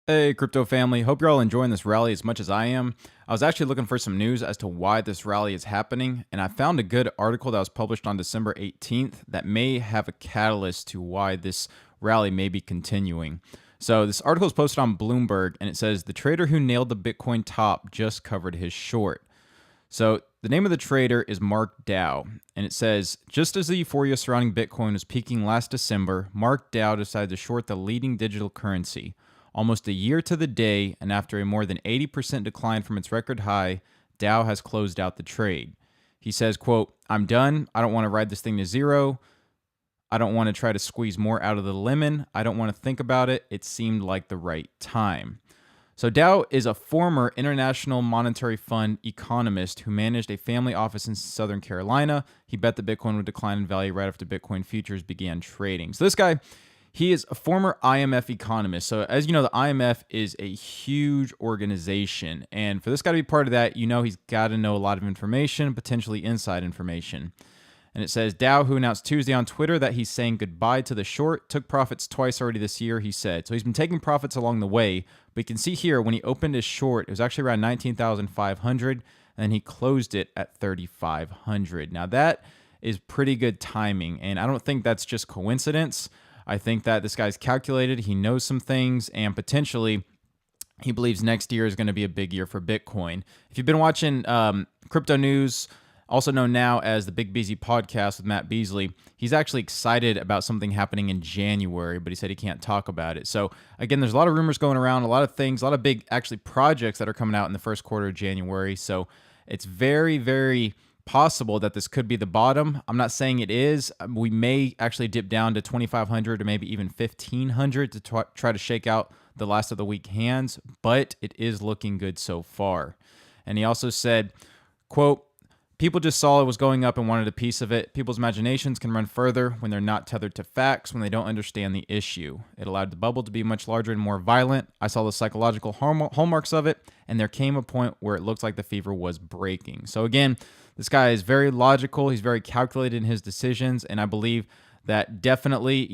Hey, crypto family. Hope you're all enjoying this rally as much as I am. I was actually looking for some news as to why this rally is happening, and I found a good article that was published on December 18th that may have a catalyst to why this rally may be continuing. So, this article is posted on Bloomberg, and it says the trader who nailed the Bitcoin top just covered his short. So, the name of the trader is Mark Dow, and it says, just as the euphoria surrounding Bitcoin was peaking last December, Mark Dow decided to short the leading digital currency. Almost a year to the day, and after a more than 80% decline from its record high, Dow has closed out the trade. He says, quote, I'm done. I don't want to ride this thing to zero. I don't want to try to squeeze more out of the lemon. I don't want to think about it. It seemed like the right time. So Dow is a former International Monetary Fund economist who managed a family office in Southern Carolina. He bet that Bitcoin would decline in value right after Bitcoin futures began trading. So this guy, he is a former IMF economist. So as you know, the IMF is a huge organization. And for this guy to be part of that, he's got to know a lot of information, potentially inside information. And it says, Dow, who announced Tuesday on Twitter that he's saying goodbye to the short, took profits twice already this year, he said. So he's been taking profits along the way. But you can see here, when he opened his short, it was actually around 19,500, and then he closed it at 3,500. Now that is pretty good timing. And I don't think that's just coincidence. I think that this guy's calculated, he knows some things, and potentially he believes next year is going to be a big year for Bitcoin. If you've been watching crypto news, also known now as the Big Beasy podcast with Matt Beasley, he's actually excited about something happening in January, but he said he can't talk about it. So again, there's a lot of rumors going around, a lot of things, a lot of big actually projects that are coming out in the first quarter of January. So it's very, very possible that this could be the bottom. I'm not saying it is. We may actually dip down to 2,500 or maybe even 1,500 to try to shake out the last of the weak hands, but it is looking good so far. And he also said, quote, people just saw it was going up and wanted a piece of it. People's imaginations can run further when they're not tethered to facts, when they don't understand the issue. It allowed the bubble to be much larger and more violent. I saw the psychological hallmarks of it, and there came a point where it looked like the fever was breaking. So again, this guy is very logical. He's very calculated in his decisions, and I believe that definitely,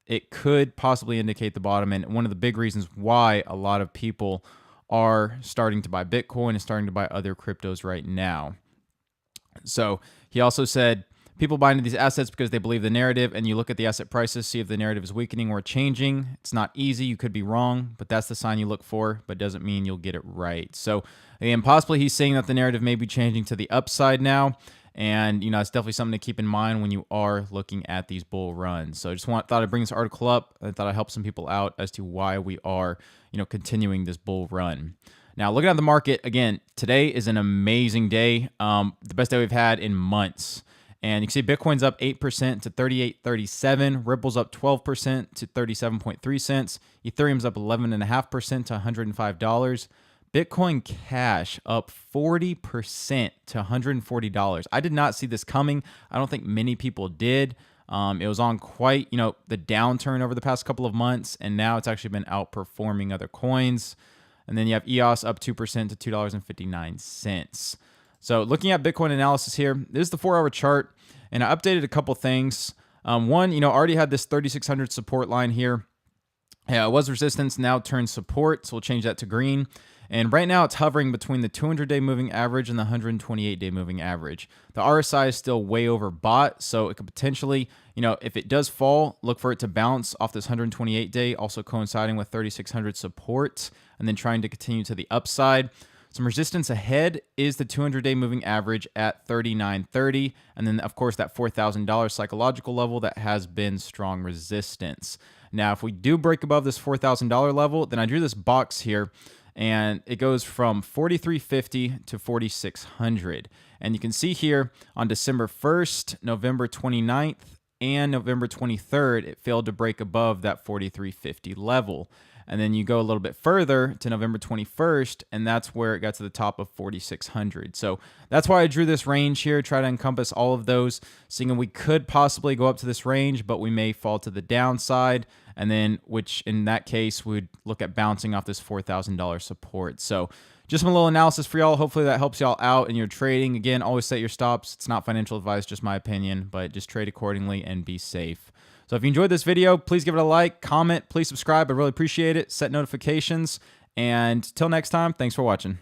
it could possibly indicate the bottom. And one of the big reasons why a lot of people are starting to buy Bitcoin and starting to buy other cryptos right now. So he also said, people buy into these assets because they believe the narrative, and you look at the asset prices, see if the narrative is weakening or changing. It's not easy. You could be wrong, but that's the sign you look for, but doesn't mean you'll get it right. So again, possibly he's saying that the narrative may be changing to the upside now. And, it's definitely something to keep in mind when you are looking at these bull runs. So I just thought I'd bring this article up. I thought I'd help some people out as to why we are, continuing this bull run. Now, looking at the market, again, today is an amazing day, the best day we've had in months. And you can see Bitcoin's up 8% to 38.37, Ripple's up 12% to 37.3 cents, Ethereum's up 11.5% to $105, Bitcoin Cash up 40% to $140. I did not see this coming. I don't think many people did. It was on quite, the downturn over the past couple of months, and now it's actually been outperforming other coins. And then you have EOS up 2% to $2.59. So looking at Bitcoin analysis here, this is the 4-hour chart, and I updated a couple things. One, already had this 3,600 support line here. Yeah, it was resistance, now turned support, so we'll change that to green. And right now it's hovering between the 200-day moving average and the 128-day moving average. The RSI is still way overbought, so it could potentially, if it does fall, look for it to bounce off this 128-day, also coinciding with 3,600 support, and then trying to continue to the upside. Some resistance ahead is the 200-day moving average at 39.30, and then, of course, that $4,000 psychological level that has been strong resistance. Now, if we do break above this $4,000 level, then I drew this box here, and it goes from 4,350 to 4,600. And you can see here on December 1st, November 29th, and November 23rd, it failed to break above that 4,350 level. And then you go a little bit further to November 21st, and that's where it got to the top of 4,600. So that's why I drew this range here, try to encompass all of those, seeing we could possibly go up to this range, but we may fall to the downside, and then which in that case would look at bouncing off this $4,000 support. So just a little analysis for y'all. Hopefully that helps y'all out in your trading. Again, always set your stops. It's not financial advice, just my opinion, but just trade accordingly and be safe. So if you enjoyed this video, please give it a like, comment, please subscribe. I really appreciate it. Set notifications. And till next time, thanks for watching.